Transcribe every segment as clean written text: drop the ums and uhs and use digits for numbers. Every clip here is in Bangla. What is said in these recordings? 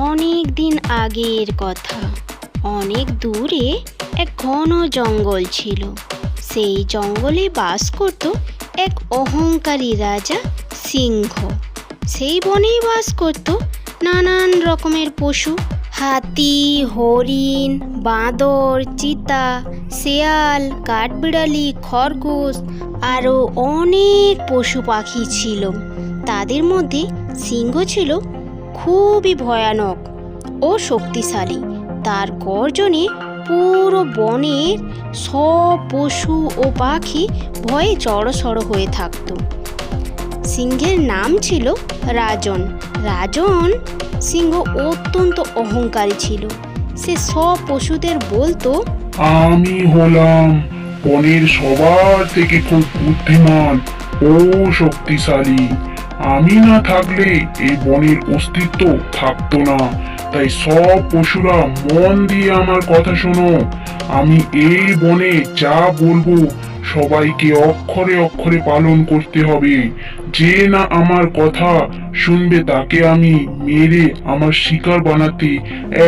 অনেক দিন আগের কথা। অনেক দূরে এক ঘন জঙ্গল ছিল। সেই জঙ্গলে বাস করত এক অহংকারী রাজা সিংহ। সেই বনেই বাস করত নানান রকমের পশু, হাতি, হরিণ, বাঁদর, চিতা, শেয়াল, কাঠবিড়ালি, খরগোশ, আরও অনেক পশু পাখি ছিল। তাদের মধ্যে সিংহ ছিল খুবই ভয়ানক ও শক্তিশালী। তার গর্জনে পুরো বনের সব পশু ও পাখি ভয়ে জড়সড় হয়ে থাকত। সিংহের নাম ছিল রাজন। রাজন সিংহ অত্যন্ত অহংকারী ছিল। সে সব পশুদের বলতো, আমি হলাম বনের সবার থেকে খুব বুদ্ধিমান ও শক্তিশালী। আমি না থাকলে এই বনের অস্তিত্ব থাকতো না। তাই সব পশুরা মন দিয়ে আমার কথা শোনো। আমি এই বনে যা বলবো সবাইকে অক্ষরে অক্ষরে পালন করতে হবে। যে না আমার কথা শুনবে তাকে আমি মেরে আমার শিকার বানাতে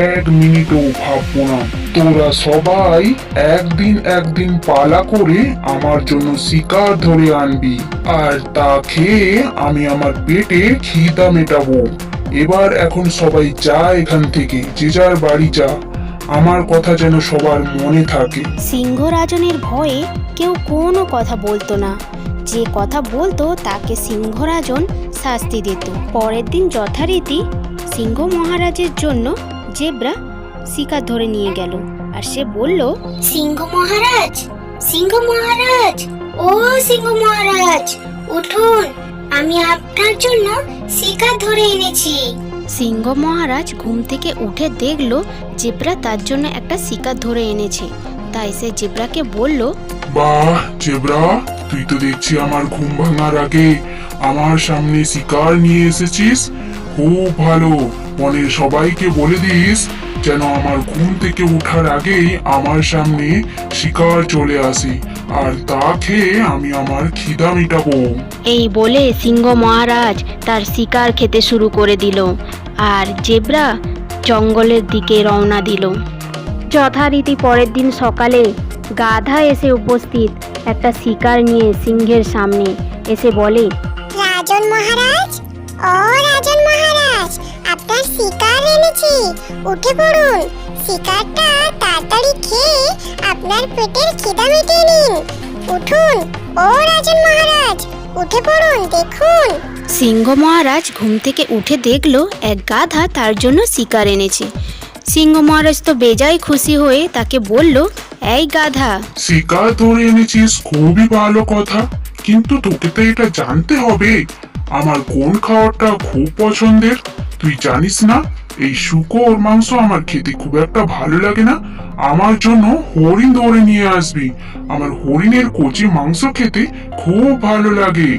এক মিনিটও ভাববো না। তোরা সবাই একদিন পালা করে আমার জন্য শিকার ধরে আনবি, আর তা খেয়ে আমি আমার পেটে খিদা মেটাবো। এবার এখন সবাই যা এখান থেকে, যে যার বাড়ি যা। আমার কথা যেন সবার মনে থাকে। সিংহ রাজনের ভয়ে কেউ কোনো কথা বলতো না। যে কথা বলতো তাকে সিংহ রাজন শাস্তি দিত। পরের দিন যথারীতি সিংহ মহারাজের জন্য জেব্রা শিকার ধরে নিয়ে গেল। আর সে বলল, সিংহ মহারাজ, সিংহ মহারাজ, ও সিংহ মহারাজ, উঠুন, আমি আপনার জন্য শিকার ধরে এনেছি। সিংহ মহারাজ ঘুম থেকে উঠে দেখল জেব্রা তার জন্য একটা শিকার ধরে এনেছে। তাই সে জেব্রাকে বলল, বাহ জেব্রা, তুই তো দেখছি আমার ঘুম ভাঙার আগে আমার সামনে শিকার নিয়ে এসেছিস। খুব ভালো। বনের সবাইকে বলে দিস যেন আমার ঘুম থেকে ওঠার আগেই আমার সামনে শিকার চলে আসে, আর তা খেয়ে আমি আমার খিদা মেটাবো। এই বলে সিংহ মহারাজ তার শিকার খেতে শুরু করে দিল। আর জেব্রা জঙ্গলের দিকে রওনা দিল। যথারীতি পরের দিন সকালে গাধা এসে উপস্থিত একটা শিকার নিয়ে সিংহের সামনে এসে বলে, রাজন মহারাজ, ও রাজন মহারাজ, আপনার শিকার এনেছি, উঠে পড়ুন। শিকারটা তাড়াতাড়ি খেয়ে আপনার পেটের খিদা মিটিয়ে নিন। উঠুন ও রাজন মহারাজ, উঠে পড়ুন, দেখুন। সিংহ মহারাজ ঘুম থেকে উঠে দেখলো এক গাধা তার জন্য শিকার এনেছে। সিংহ মহারাজ তো বেজায় খুশি হয়ে তাকে বলল, এই গাধা, শিকার ধরে এনেছিস, খুবই ভালো কথা, কিন্তু তোকে তো এটা জানতে হবে আমার কোন খাবারটা খুব পছন্দের। তুই জানিস না এই শুকর মাংস আমার খেতে খুব একটা ভালো লাগে না। আমার জন্য হরিণ ধরে নিয়ে আসবি। আমার হরিণের কচি মাংস খেতে খুব ভালো লাগে।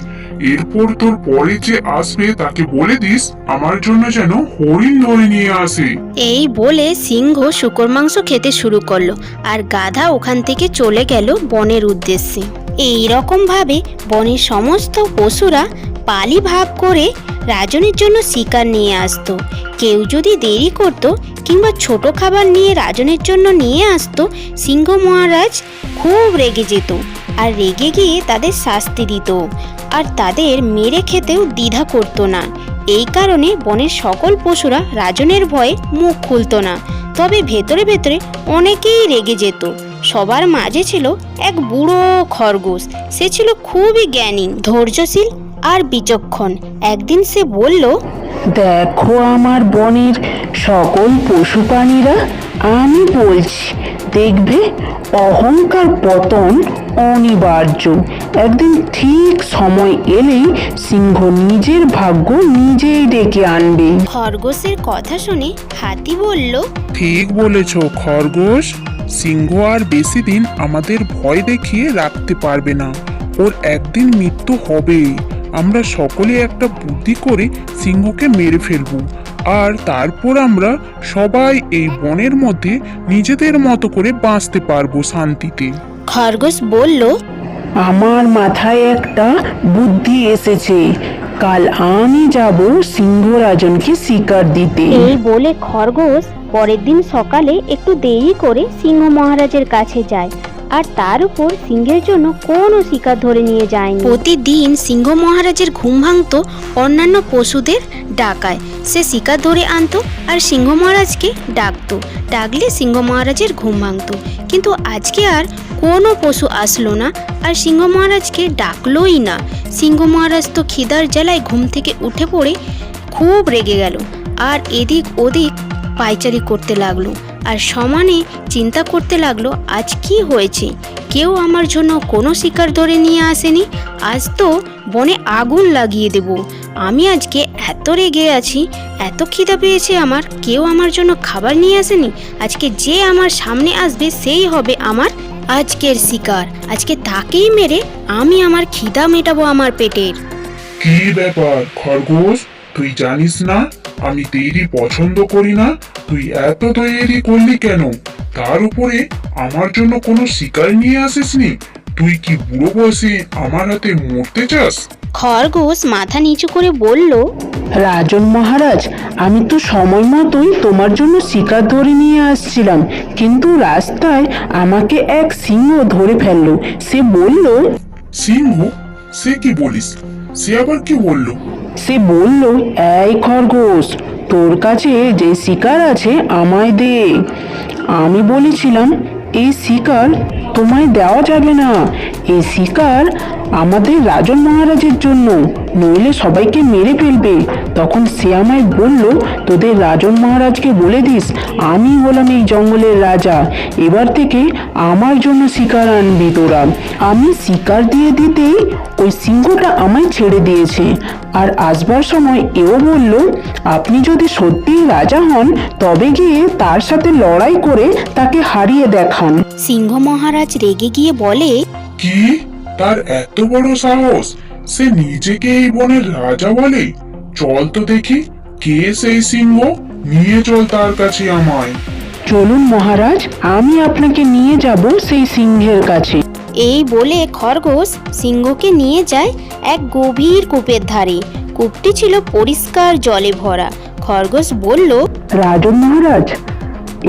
এরপর তোর পরে যে আসবে তাকে বলে দিস আমার জন্য যেন হরিণ ধরে নিয়ে আসে। এই বলে সিংহ শুকর মাংস খেতে শুরু করলো। আর গাধা ওখান থেকে চলে গেল বনের উদ্দেশ্যে। এই রকম ভাবে বনের সমস্ত পশুরা পালি ভাগ করে রাজনের জন্য শিকার নিয়ে আসতো। কেউ যদি দেরি করত কিংবা ছোট খাবার নিয়ে রাজনের জন্য নিয়ে আসতো, সিংহ মহারাজ খুব রেগে যেত আর রেগে গিয়ে তাদের শাস্তি দিত। আর তাদের মেরে খেতেও দ্বিধা করতো না। এই কারণে বনের সকল পশুরা রাজনের ভয়ে মুখ খুলতো না। তবে ভেতরে ভেতরে অনেকেই রেগে যেত। সবার মাঝে ছিল এক বুড়ো খরগোশ। সে ছিল খুবই জ্ঞানী, ধৈর্যশীল আর বিচক্ষণ। একদিন সে বলল, দেখো আমার বনের সকল পশু প্রাণীরা, আমি বলছি, দেখবে অহংকার পতন অনিবার্য। একদিন ঠিক সময় এলেই সিংহ নিজের ভাগ্য নিজেই ডেকে আনবে। খরগোশের কথা শুনে হাতি বলল, ঠিক বলেছ খরগোশ। সিংহ আর বেশি দিন আমাদের ভয় দেখিয়ে রাখতে পারবে না। ওর একদিন মৃত্যু হবেই। আমরা সকলে একটা বুদ্ধি করে সিংহকে মেরে ফেলবো, আর তারপর আমরা সবাই এই বনের মধ্যে নিজেদের মতো করে বাঁচতে পারবো শান্তিতে। খরগোশ বলল, আমার মাথায় একটা বুদ্ধি এসেছে। কাল আমি যাব সিংহরাজনকে শিকার দিতে। এই বলে খরগোশ পরের দিন সকালে একটু দেরি করে সিংহ মহারাজের কাছে যায়, আর তার উপর সিংহের জন্য কোনো শিকার ধরে নিয়ে যায়নি। প্রতিদিন সিংহ মহারাজের ঘুম ভাঙতো অন্যান্য পশুদের ডাকায়। সে শিকার ধরে আনতো আর সিংহ মহারাজকে ডাকতো, ডাকলে সিংহ মহারাজের ঘুম ভাঙতো। কিন্তু আজকে আর কোনো পশু আসলো না, আর সিংহ মহারাজকে ডাকলোই না। সিংহ মহারাজ তো খিদার জ্বালায় ঘুম থেকে উঠে পড়ে খুব রেগে গেল, আর এদিক ওদিক পায়চারি করতে লাগলো, আর সমানে চিন্তা করতে লাগলো আজ কি হয়েছে, কেউ আমার জন্য কোনো শিকার ধরে নিয়ে আসেনি, আজ তো বনে আগুন লাগিয়ে দেব। আমি আজকে এত রেগে আছি, এত খিদা পেয়েছে আমার, কেউ আমার জন্য খাবার নিয়ে আসেনি। আজকে যে আমার সামনে আসবে সেই হবে আমার আজকের শিকার। আজকে তাকেই মেরে আমি আমার খিদা মেটাবো আমার পেটের। কি ব্যাপার খরগোশ, তুই জানিস না আমি তৈরি পছন্দ করি না? তুই এত তৈরি করলি কেন? তার উপরে আমার জন্য কোনো শিকার নিয়ে আসিসনি? তুই কি বুড়ো বয়সে আমার হাতে মরতে চাস? খরগোশ মাথা নিচু করে বলল, রাজন মহারাজ, আমি তো সময় মতোই তোমার জন্য শিকার ধরে নিয়ে আসছিলাম, কিন্তু রাস্তায় আমাকে এক সিংহ ধরে ফেললো। সে বলল, সিংহ? সে কি বলিস? সে আবার কি বললো? সে বলল, এই খরগোশ, তোর কাছে যে শিকার আছে আমায় দে। আমি বলেছিলাম এই শিকার তোমায় দেওয়া যাবে না, এই শিকার আমাদের রাজন মহারাজের জন্য, নইলে সবাইকে মেরে ফেলবে। তখন সে আমায় বলল, তোদের রাজন মহারাজকে বলে দিস আমি হলাম এই জঙ্গলের রাজা, এবার থেকে আমার জন্য শিকার আনবি তোরা। আমি শিকার দিয়ে দিতেই ওই সিংহটা আমায় ছেড়ে দিয়েছে, আর আসবার সময় এও বলল, আপনি যদি সত্যিই রাজা হন তবে গিয়ে তার সাথে লড়াই করে তাকে হারিয়ে দেখান। সিংহ মহারাজ রেগে গিয়ে বলে, কি? তার এত বড় সাহস? সে নিজেকে এই বনের রাজা বলে? চল তো দেখি কে সেই সিংহ, নিয়ে চল তার কাছে আমায়। চলুন মহারাজ, আমি আপনাকে নিয়ে যাব সেই সিংহের কাছে। এই বলে খরগোশ সিংহকে নিয়ে যায় এক গভীর কূপের ধারে। কূপটি ছিল পরিষ্কার জলে ভরা। খরগোশ বলল, রাজন মহারাজ,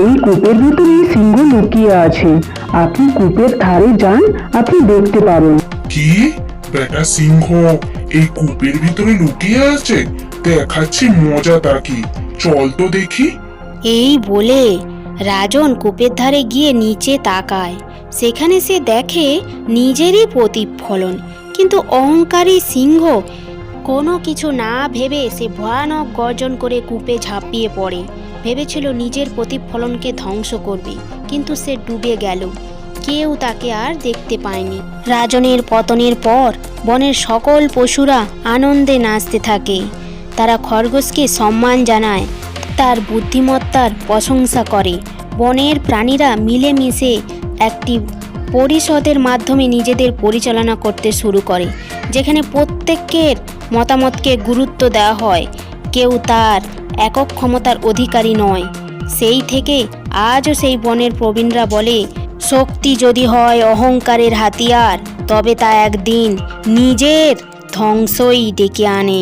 এই কূপের ভিতরে সিংহ লুকিয়ে আছে, আপনি কূপের ধারে যান, আপনি দেখতে পাবেন। কি? বেটা সিংহ এই কূপের ভিতরে লুকিয়ে আছে? দেখাচ্ছি মজা তাকে, চল তো দেখি। এই বলে রাজন কূপের ধারে গিয়ে নিচে তাকায়। সেখানে সে দেখে নিজেরই প্রতিফলন, কিন্তু অহংকারী সিংহ কোনো কিছু না ভেবে সে ভয়ানক গর্জন করে কূপে ঝাঁপিয়ে পড়ে। ভেবেছিল নিজের প্রতিফলনকে ধ্বংস করবে, কিন্তু সে ডুবে গেল। কেউ তাকে আর দেখতে পায়নি। রাজনের পতনের পর বনের সকল পশুরা আনন্দে নাচতে থাকে। তারা খরগোশকে সম্মান জানায়, তার বুদ্ধিমত্তার প্রশংসা করে। বনের প্রাণীরা মিলেমিশে একটি পরিষদের মাধ্যমে নিজেদের পরিচালনা করতে শুরু করে, যেখানে প্রত্যেকের মতামতকে গুরুত্ব দেওয়া হয়, কেউ তার একক ক্ষমতার অধিকারী নয়। সেই থেকে আজও সেই বনের প্রবীণরা বলে, শক্তি যদি হয় অহংকারের হাতিয়ার, তবে তা একদিন নিজের ধ্বংসই ডেকে আনে।